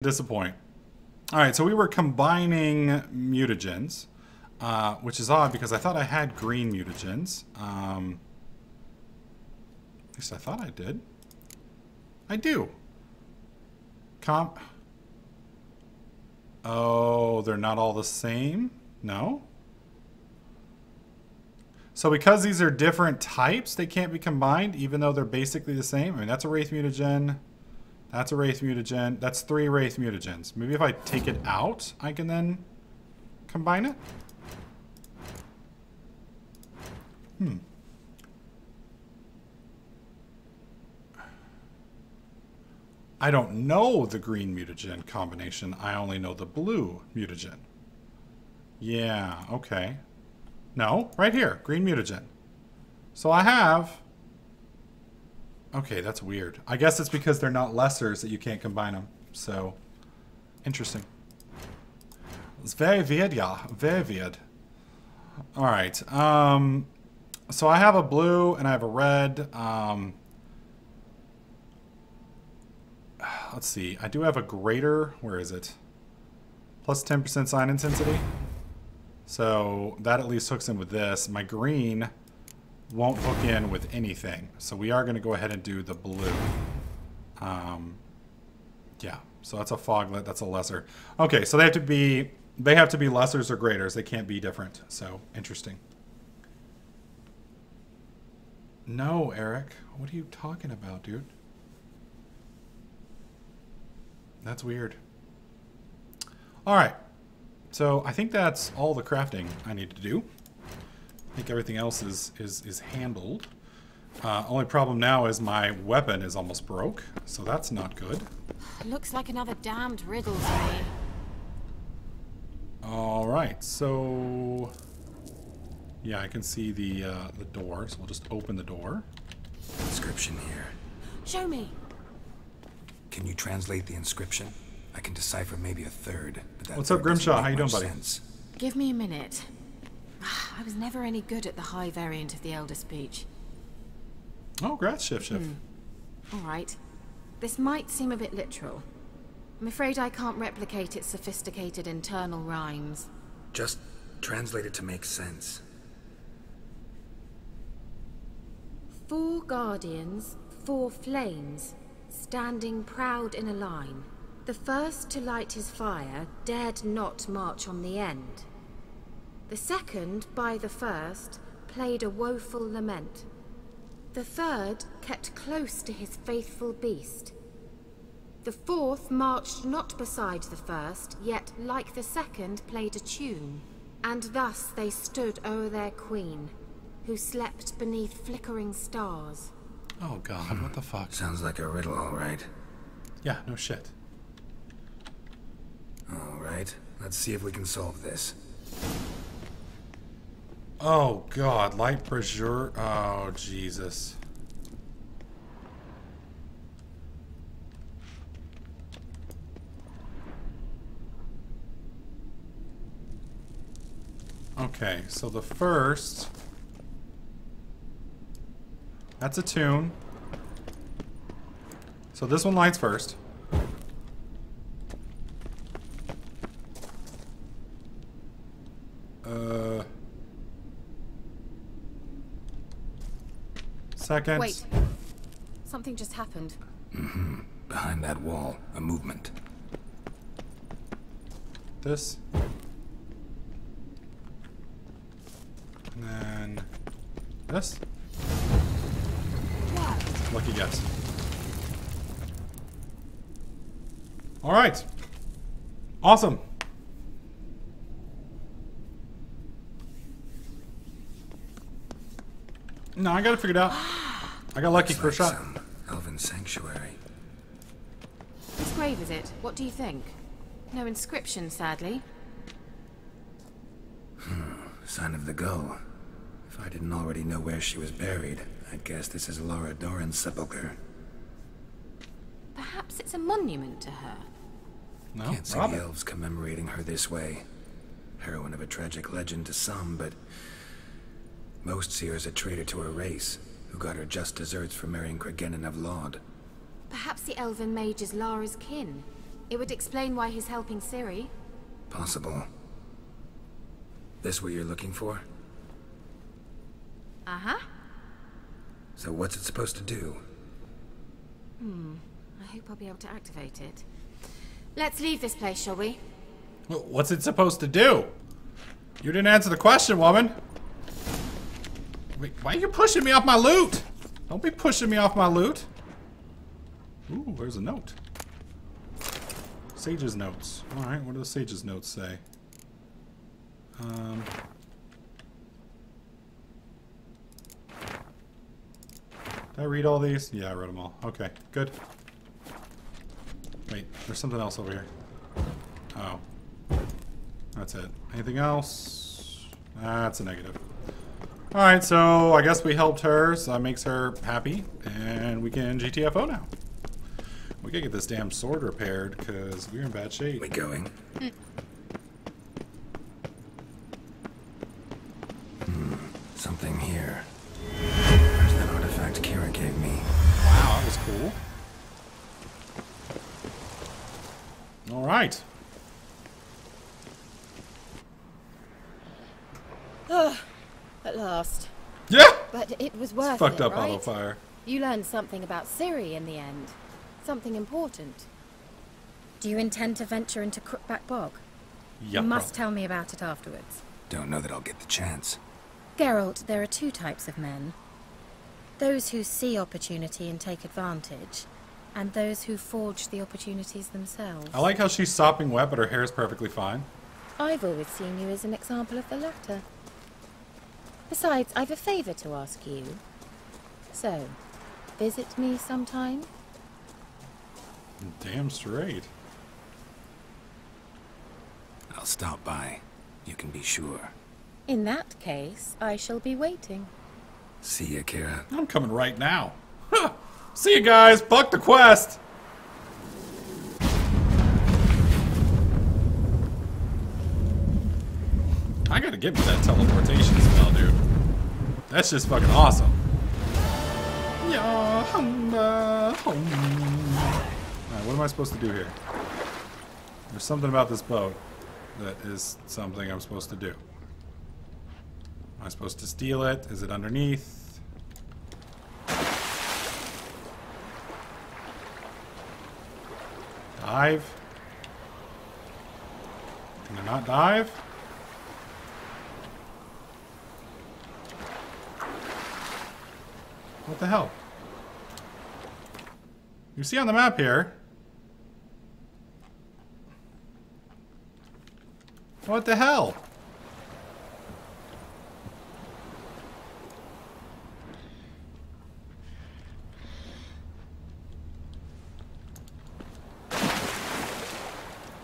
Disappoint. All right, so we were combining mutagens, which is odd because I thought I had green mutagens. At least I thought I did. I do. Oh, they're not all the same? No? So because these are different types, they can't be combined even though they're basically the same? I mean, that's a Wraith mutagen. That's a Wraith mutagen. That's 3 Wraith mutagens. Maybe if I take it out, I can then combine it? I don't know the green mutagen combination. I only know the blue mutagen. Yeah, okay. No, right here. Green mutagen. So I have... Okay, that's weird. I guess it's because they're not lessers that you can't combine them. So, interesting. It's very weird, yeah. Very weird. Alright. So I have a blue and I have a red. Let's see. I do have a greater... Where is it? Plus 10% sign intensity. So that at least hooks in with this. My green... won't hook in with anything. So we are going to go ahead and do the blue. Yeah, so that's a foglet, that's a lesser. Okay, so they have to be lessers or graders. They can't be different. So interesting. No, Eric. What are you talking about, dude? That's weird. All right. So I think that's all the crafting I need to do. I think everything else is handled. Only problem now is my weapon is almost broke, so that's not good. Looks like another damned riddle to me. All right, so yeah, I can see the door, so we'll just open the door. Inscription here. Show me. Can you translate the inscription? I can decipher maybe a third. But that What's up, Grimshaw? How you doing, buddy? Sense. Give me a minute. I was never any good at the high variant of the Elder speech. Oh, grats, Shift. All right. This might seem a bit literal. I'm afraid I can't replicate its sophisticated internal rhymes. Just translate it to make sense. 4 guardians, 4 flames, standing proud in a line. The first to light his fire dared not march on the end. The second, by the first, played a woeful lament. The third kept close to his faithful beast. The fourth marched not beside the first, yet, like the second, played a tune. And thus they stood o'er their queen, who slept beneath flickering stars. Oh God, what the fuck? Sounds like a riddle, all right. Yeah, no shit. All right, let's see if we can solve this. Oh God, light pressure. Oh Jesus. Okay, so the first... That's a tune. So this one lights first. Second. Wait. Something just happened. Mm-hmm. Behind that wall, a movement. This. And then this. Lucky guess. All right. Awesome. No, I got it figured out. I got lucky for a shot. Some Elven sanctuary. Whose grave is it? What do you think? No inscription, sadly. Sign of the gull. If I didn't already know where she was buried, I'd guess this is Laura Doran's sepulcher. Perhaps it's a monument to her. No, Can't see rob the it. elves commemorating her this way. Heroine of a tragic legend to some, but most see her as a traitor to her race, who got her just deserts for marrying Cregennan of Laud. Perhaps the Elven mage is Lara's kin. It would explain why he's helping Ciri. Possible. This what you're looking for? Uh-huh. So what's it supposed to do? I hope I'll be able to activate it. Let's leave this place, shall we? Well, what's it supposed to do? You didn't answer the question, woman. Wait, why are you pushing me off my loot? Don't be pushing me off my loot. Ooh, there's a note. Sage's notes. Alright, what do the Sage's notes say? Did I read all these? Yeah, I read them all. Okay, good. Wait, there's something else over here. Oh. That's it. Anything else? That's a negative. Alright, so I guess we helped her, so that makes her happy, and we can GTFO now. We gotta get this damn sword repaired, because we're in bad shape. We going? Something here. There's that artifact Keira gave me. Wow, that was cool. Alright. At last. Yeah! But it was worth it, Fucked up right? auto fire. You learned something about Ciri in the end. Something important. Do you intend to venture into Crookback Bog? Yep. You must tell me about it afterwards. Don't know that I'll get the chance. Geralt, there are two types of men. Those who see opportunity and take advantage, and those who forge the opportunities themselves. I like how she's sopping wet, but her hair is perfectly fine. I've always seen you as an example of the latter. Besides, I've a favour to ask you. So, visit me sometime? Damn straight. I'll stop by. You can be sure. In that case, I shall be waiting. See ya, Keira. I'm coming right now. Huh. See you guys. Fuck the quest. I gotta get me that teleportation spell, dude. That's just fucking awesome. Yeah, Alright, what am I supposed to do here? There's something about this boat that is something I'm supposed to do. Am I supposed to steal it? Is it underneath? Dive? Can I not dive? What the hell? You see on the map here. What the hell?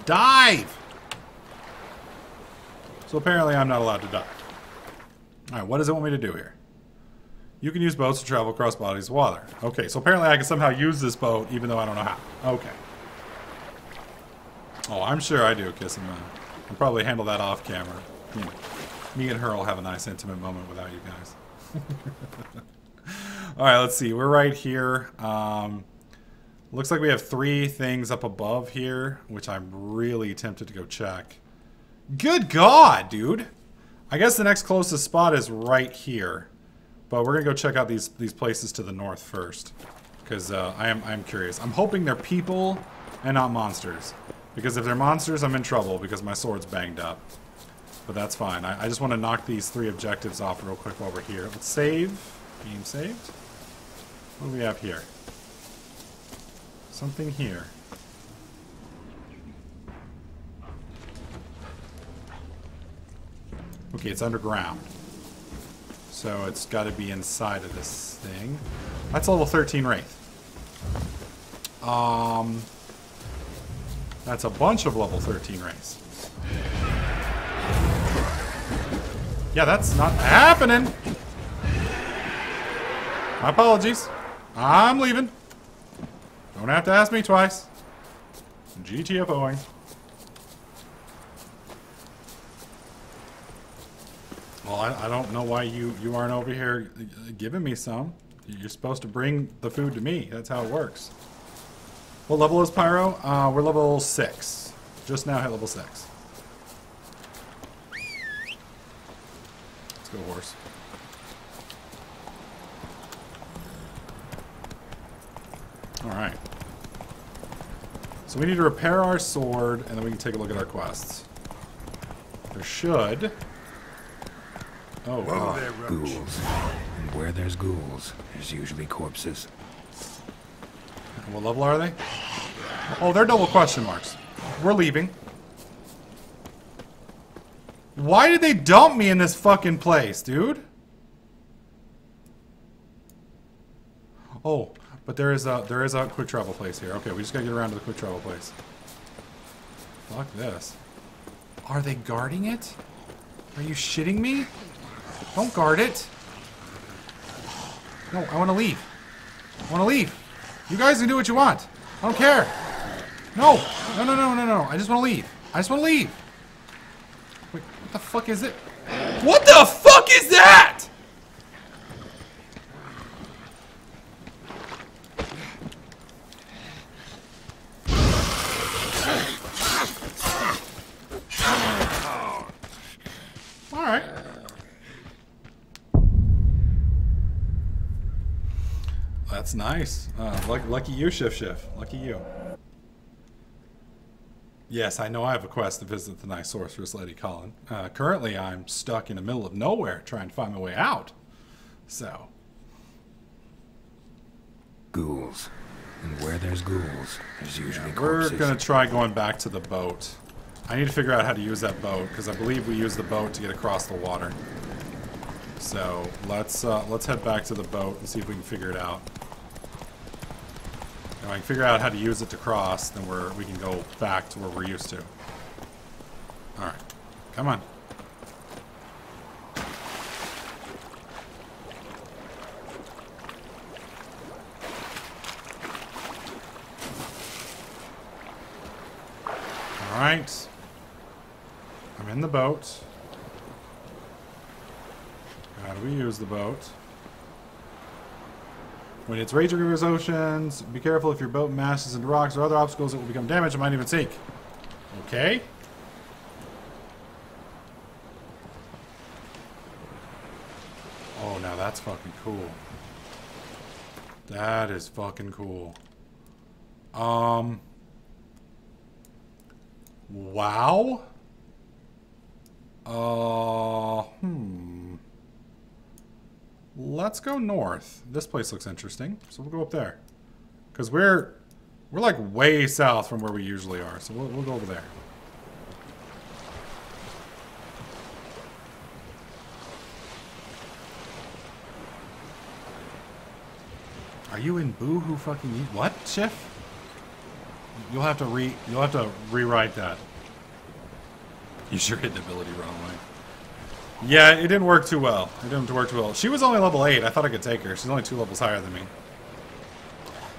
Dive! So apparently I'm not allowed to dive. Alright, what does it want me to do here? You can use boats to travel across bodies of water. Okay, so apparently I can somehow use this boat even though I don't know how. Okay. Oh, I'm sure I do, Kiss and I'll probably handle that off camera. You know, me and her will have a nice intimate moment without you guys. Alright, let's see. We're right here. Looks like we have 3 things up above here, which I'm really tempted to go check. Good God, dude! I guess the next closest spot is right here. But we're gonna go check out these places to the north first. Because I'm curious. I'm hoping they're people and not monsters. Because if they're monsters, I'm in trouble because my sword's banged up. But that's fine. I just want to knock these 3 objectives off real quick while we're here. Let's save. Game saved. What do we have here? Something here. Okay, it's underground. So it's got to be inside of this thing. That's level 13 Wraith. That's a bunch of level 13 Wraiths. Yeah, that's not happening. My apologies. I'm leaving. Don't have to ask me twice. GTFOing. Well, I don't know why you aren't over here giving me some. You're supposed to bring the food to me. That's how it works. What level is Pyro? We're level 6. Just now hit level 6. Let's go, horse. Alright. So we need to repair our sword, and then we can take a look at our quests. There should... Oh, God. Ghouls. And where there's ghouls, there's usually corpses. What level are they? Oh, they're double question marks. We're leaving. Why did they dump me in this fucking place, dude? Oh, but there is a quick travel place here. Okay, we just gotta get around to the quick travel place. Fuck this. Are they guarding it? Are you shitting me? Don't guard it. No, I want to leave. I want to leave. You guys can do what you want. I don't care. No. No, no, no, no, no. I just want to leave. I just want to leave. Wait, what the fuck is it? What the fuck is that? Alright. That's nice. Lucky you, Shift. Lucky you. Yes, I know I have a quest to visit the nice sorceress Lady Colin. Currently, I'm stuck in the middle of nowhere trying to find my way out. So. Ghouls. And where there's ghouls, there's usually corpses. We're going to try going back to the boat. I need to figure out how to use that boat, because I believe we use the boat to get across the water. So, let's head back to the boat and see if we can figure it out. If I can figure out how to use it to cross, then we can go back to where we're used to. Alright. Come on. Alright. I'm in the boat. How do we use the boat? When it's raging rivers, oceans, be careful if your boat mashes into rocks or other obstacles that will become damaged and might even sink. Okay. Oh, now that's fucking cool. That is fucking cool. Wow. Let's go north. This place looks interesting, so we'll go up there. Because we're like way south from where we usually are, so we'll go over there. Are you in Boo-hoo fucking what, Chef? You'll have to rewrite that. You sure hit the ability wrong way. Yeah, it didn't work too well. It didn't work too well. She was only level 8. I thought I could take her. She's only 2 levels higher than me.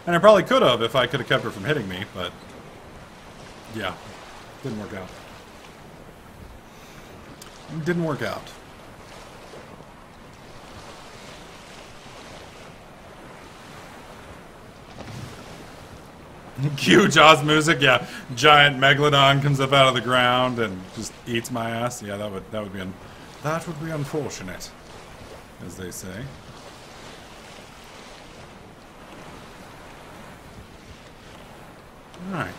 And I probably could have if I could have kept her from hitting me, but yeah, didn't work out. Didn't work out. Cue Jaws music, yeah. Giant megalodon comes up out of the ground and just eats my ass. Yeah, that would be unfortunate, as they say. All right.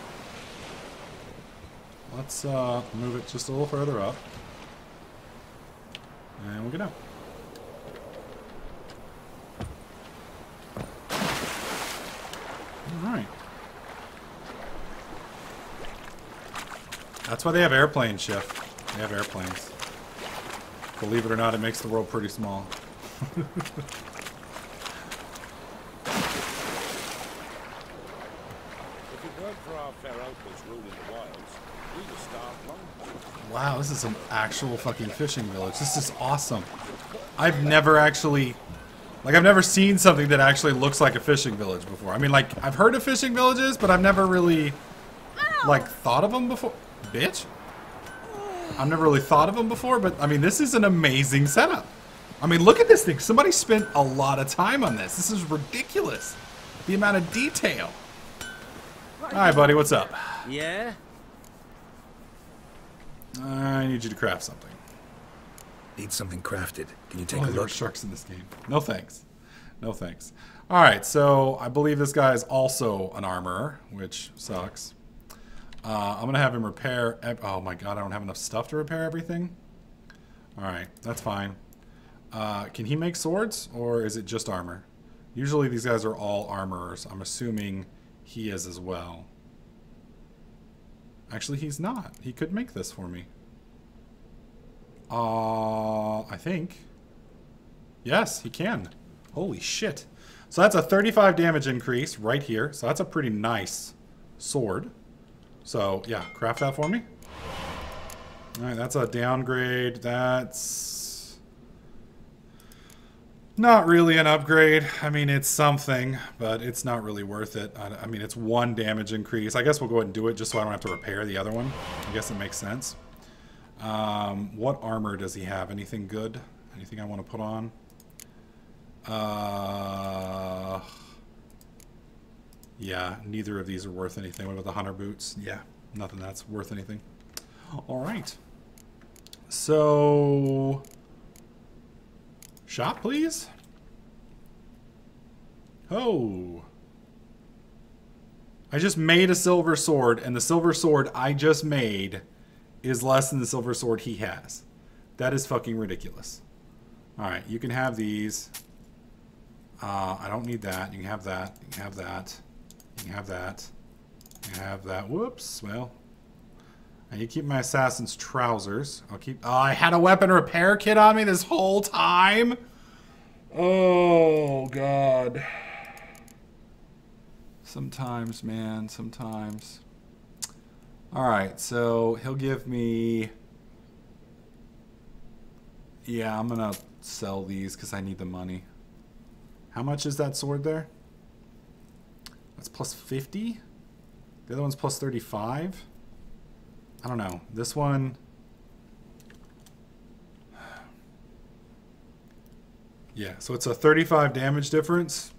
Let's move it just a little further up, and we'll get out. All right. That's why they have airplanes, Chef. They have airplanes. Believe it or not, it makes the world pretty small. Wow, this is some actual fucking fishing village. This is awesome. I've never actually... Like, I've never seen something that actually looks like a fishing village before. I mean, like, I've heard of fishing villages, but I've never really, like, thought of them before. Bitch. I've never really thought of them before, but, I mean, this is an amazing setup. I mean, look at this thing. Somebody spent a lot of time on this. This is ridiculous. The amount of detail. Hi, buddy. What's up? Yeah? I need you to craft something. Need something crafted. Can you take Oh, a there are look? sharks in this game. No thanks. No thanks. All right, so I believe this guy is also an armorer, which sucks. I'm going to have him repair... Oh my god, I don't have enough stuff to repair everything? All right, that's fine. Can he make swords, or is it just armor? Usually these guys are all armorers. I'm assuming he is as well. Actually, he's not. He could make this for me. I think. Yes, he can. Holy shit. So that's a 35 damage increase right here. So that's a pretty nice sword. So, yeah, craft that for me. Alright, that's a downgrade. That's not really an upgrade. I mean, it's something, but it's not really worth it. I mean, it's 1 damage increase. I guess we'll go ahead and do it just so I don't have to repair the other one. I guess it makes sense. What armor does he have? Anything good? Anything I want to put on? Yeah, neither of these are worth anything. What about the hunter boots? Yeah, nothing that's worth anything. All right. So, shop, please. Oh. I just made a silver sword, and the silver sword I just made is less than the silver sword he has. That is fucking ridiculous. All right, you can have these. I don't need that. You can have that. You can have that. You can have that. You can have that. Whoops. Well, I need to keep my assassin's trousers. I'll keep... Oh, I had a weapon repair kit on me this whole time? Oh, God. Sometimes, man. Sometimes. Alright, so he'll give me... Yeah, I'm going to sell these because I need the money. How much is that sword there? That's plus 50? The other one's plus 35? I don't know. This one... Yeah, so it's a 35 damage difference.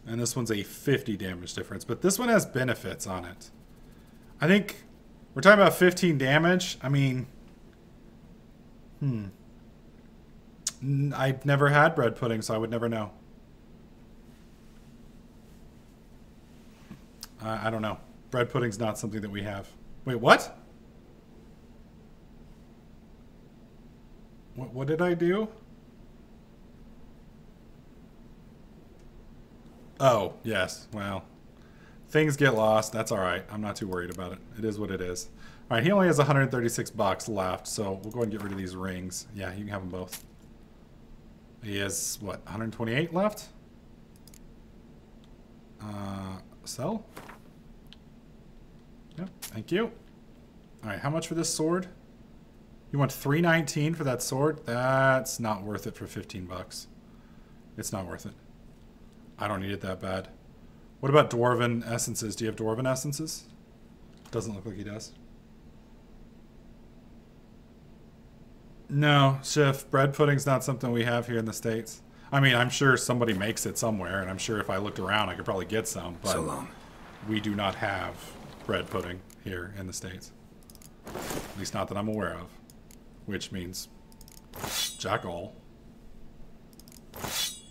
And this one's a 50 damage difference. But this one has benefits on it. I think we're talking about 15 damage. I mean... I've never had bread pudding, so I would never know. I don't know. Bread pudding's not something that we have. Wait, what? What did I do? Oh, yes. Well, things get lost. That's all right. I'm not too worried about it. It is what it is. All right, he only has 136 bucks left, so we'll go ahead and get rid of these rings. Yeah, you can have them both. He has, what, 128 left? Sell? Yep, thank you. All right, how much for this sword? You want $319 for that sword? That's not worth it for 15 bucks. It's not worth it. I don't need it that bad. What about dwarven essences? Do you have dwarven essences? Doesn't look like he does. No, Schiff, bread pudding's not something we have here in the States. I mean, I'm sure somebody makes it somewhere, and I'm sure if I looked around, I could probably get some, but So long. we do not have bread pudding here in the States. At least not that I'm aware of. Which means jack all.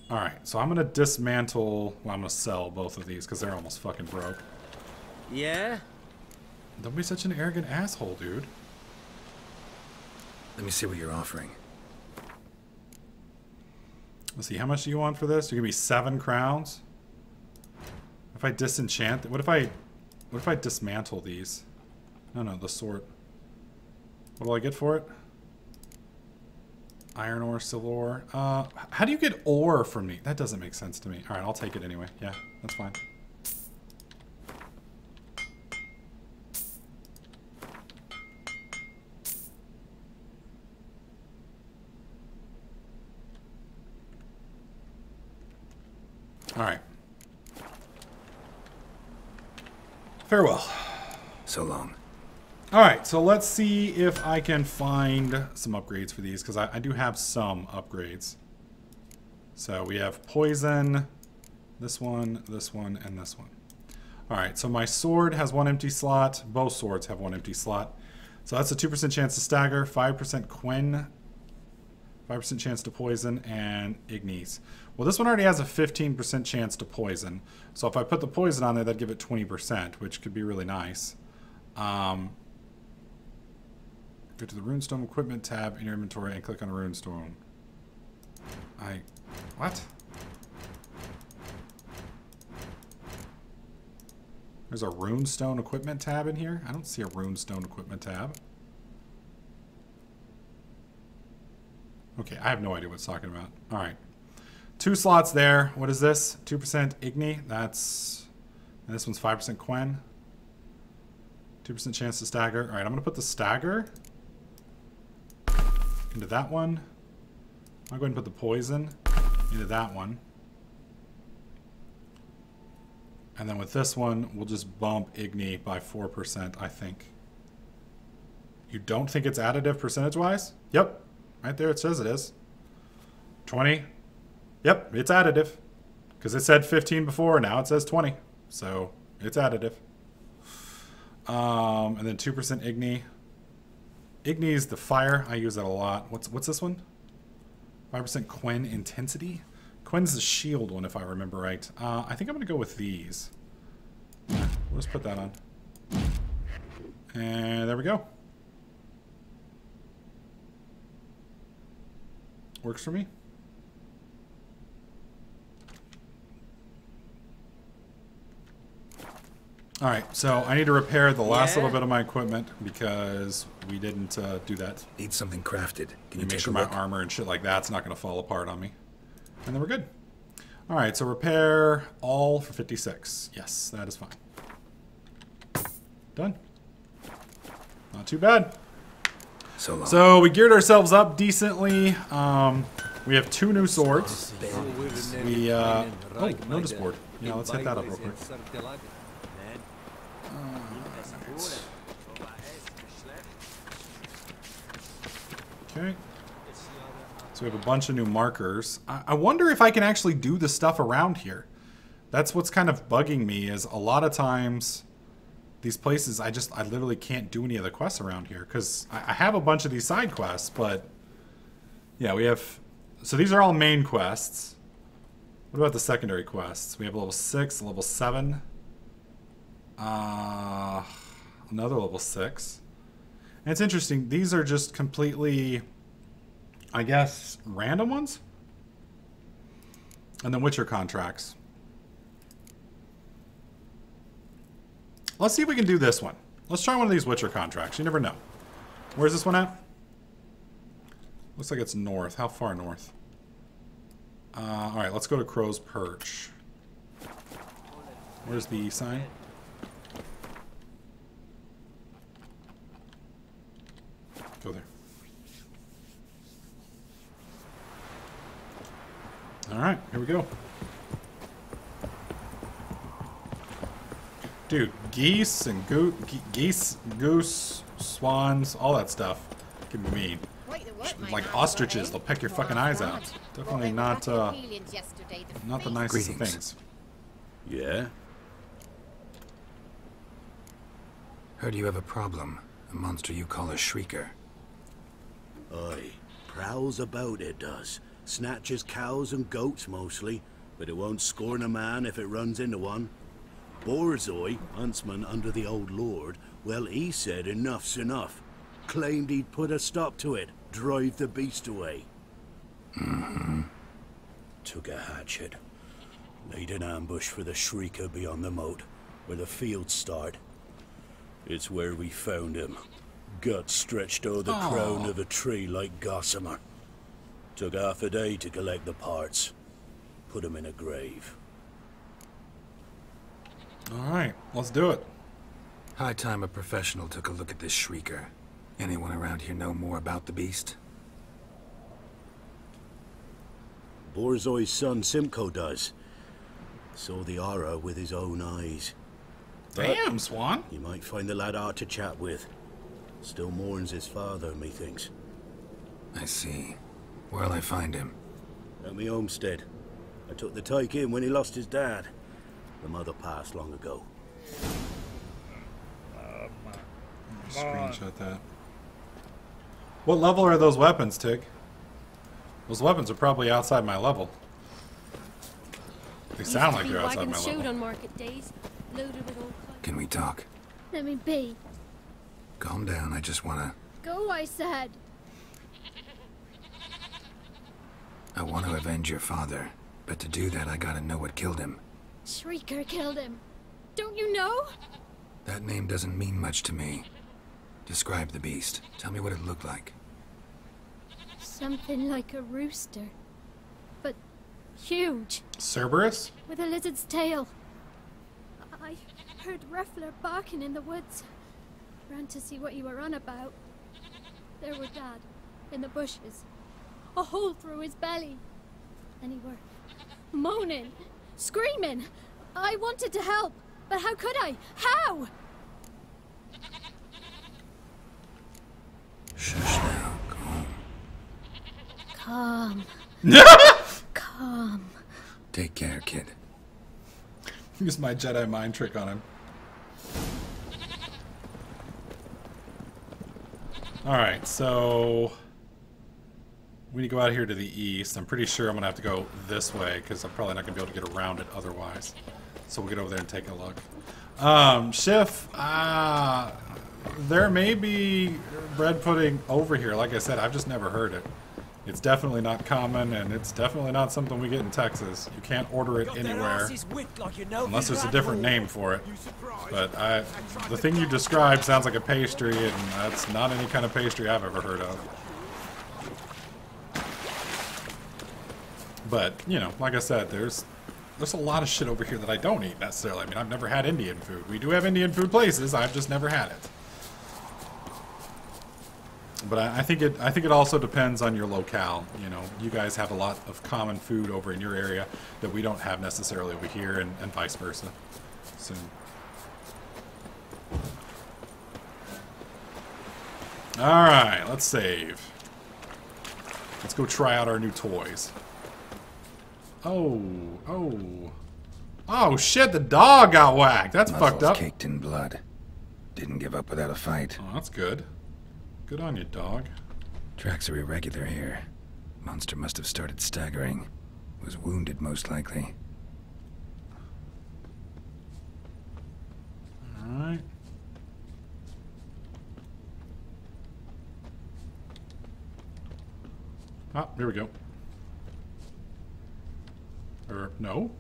Alright, so I'm going to dismantle... Well, I'm going to sell both of these because they're almost fucking broke. Yeah? Don't be such an arrogant asshole, dude. Let me see what you're offering. Let's see, how much do you want for this? You're going to be 7 crowns? If I disenchant... What if I dismantle these? No, the sword. What do I get for it? Iron ore, silver ore. How do you get ore from me? That doesn't make sense to me. Alright, I'll take it anyway. Yeah, that's fine. Alright. Farewell. So long. Alright, so let's see if I can find some upgrades for these, because I do have some upgrades. So we have poison, this one, and this one. Alright, so my sword has 1 empty slot. Both swords have 1 empty slot. So that's a 2% chance to stagger, 5% Quen, 5% chance to poison, and Ignis. Well, this one already has a 15% chance to poison. So if I put the poison on there, that'd give it 20%, which could be really nice. Go to the Runestone Equipment tab in your inventory and click on Runestone. What? There's a Runestone Equipment tab in here? I don't see a Runestone Equipment tab. Okay, I have no idea what it's talking about. Alright. 2 slots there. What is this? 2% Igni. That's... And this one's 5% Quen. 2% chance to stagger. Alright, I'm going to put the stagger into that one. I'll go ahead and put the poison into that one. And then with this one, we'll just bump Igni by 4%, I think. You don't think it's additive percentage-wise? Yep. Right there it says it is. 20. Yep, it's additive. Because it said 15 before, now it says 20. So, it's additive. And then 2% Igni. Igni is the fire. I use that a lot. What's this one? 5% Quen intensity. Quen's the shield one, if I remember right. I think I'm going to go with these. Let's put that on. And there we go. Works for me. Alright, so I need to repair the last little bit of my equipment because we didn't do that. Need something crafted. Can you Make take sure a my look? armor and shit like that's not going to fall apart on me. And then we're good. Alright, so repair all for 56. Yes, that is fine. Done. Not too bad. So long. So we geared ourselves up decently. We have 2 new swords. We, oh, notice board. Yeah, let's hit that up real quick. Okay. So we have a bunch of new markers. I wonder if I can actually do the stuff around here. That's what's kind of bugging me is a lot of times these places I literally can't do any of the quests around here because I have a bunch of these side quests, but yeah, we have, so these are all main quests. What about the secondary quests? We have level 6, level 7, another level 6. And it's interesting, these are just completely, I guess, random ones? And then Witcher contracts. Let's see if we can do this one. Let's try one of these Witcher contracts. You never know. Where's this one at? Looks like it's north. How far north? Alright, let's go to Crow's Perch. Where's the sign? Go there. Alright, here we go. Dude, geese and goose, swans, all that stuff can be mean. Like ostriches, they'll peck your fucking eyes out. Definitely not the nicest of things. Yeah? Heard you have a problem. A monster you call a shrieker. Aye. Prowls about, it does. Snatches cows and goats mostly, but it won't scorn a man if it runs into one. Borzoi, huntsman under the old lord, well, he said enough's enough. Claimed he'd put a stop to it, drive the beast away. Mm-hmm. Took a hatchet. Laid an ambush for the shrieker beyond the moat, where the fields start. It's where we found him. Guts stretched o'er the crown of a tree like gossamer. Took half a day to collect the parts. Put him in a grave. Alright, let's do it. High time a professional took a look at this shrieker. Anyone around here know more about the beast? Borzoi's son Simcoe does. Saw the aura with his own eyes. Damn, Swan. You might find the lad hard to chat with. Still mourns his father, methinks. I see. Where'll I find him? At me homestead. I took the tyke in when he lost his dad. The mother passed long ago. Screenshot that. What level are those weapons, Tig? Those weapons are probably outside my level. They sound like they're outside my level. On market days, loaded with all kinds. Can we talk? Let me be. Calm down, I just wanna... Go, I said. I want to avenge your father, but to do that I gotta know what killed him. Shrieker killed him. Don't you know? That name doesn't mean much to me. Describe the beast. Tell me what it looked like. Something like a rooster. But huge. Cerberus? With a lizard's tail. I heard Ruffler barking in the woods. Ran to see what you were on about. There were Dad, in the bushes. A hole through his belly. And he were moaning, screaming. I wanted to help, but how could I? How? Shush now, Calm. Calm. Take care, kid. Use my Jedi mind trick on him. Alright, so... we need to go out here to the east. I'm pretty sure I'm going to have to go this way, because I'm probably not going to be able to get around it otherwise. So we'll get over there and take a look. Schiff, there may be bread pudding over here. Like I said, I've just never heard it. It's definitely not common, and it's definitely not something we get in Texas. You can't order it anywhere, unless there's a different name for it. But the thing you described sounds like a pastry, and that's not any kind of pastry I've ever heard of. But, you know, like I said, there's a lot of shit over here that I don't eat necessarily. I mean, I've never had Indian food. We do have Indian food places, I've just never had it. But I think it also depends on your locale. You know, you guys have a lot of common food over in your area that we don't have necessarily over here, and vice versa. So, all right, let's save. Let's go try out our new toys. Oh shit! The dog got whacked. That's fucked up. Caked in blood. Didn't give up without a fight. Oh, that's good. Good on you, dog. Tracks are irregular here. Monster must have started staggering. Was wounded, most likely. Alright. Ah, here we go. Or, no?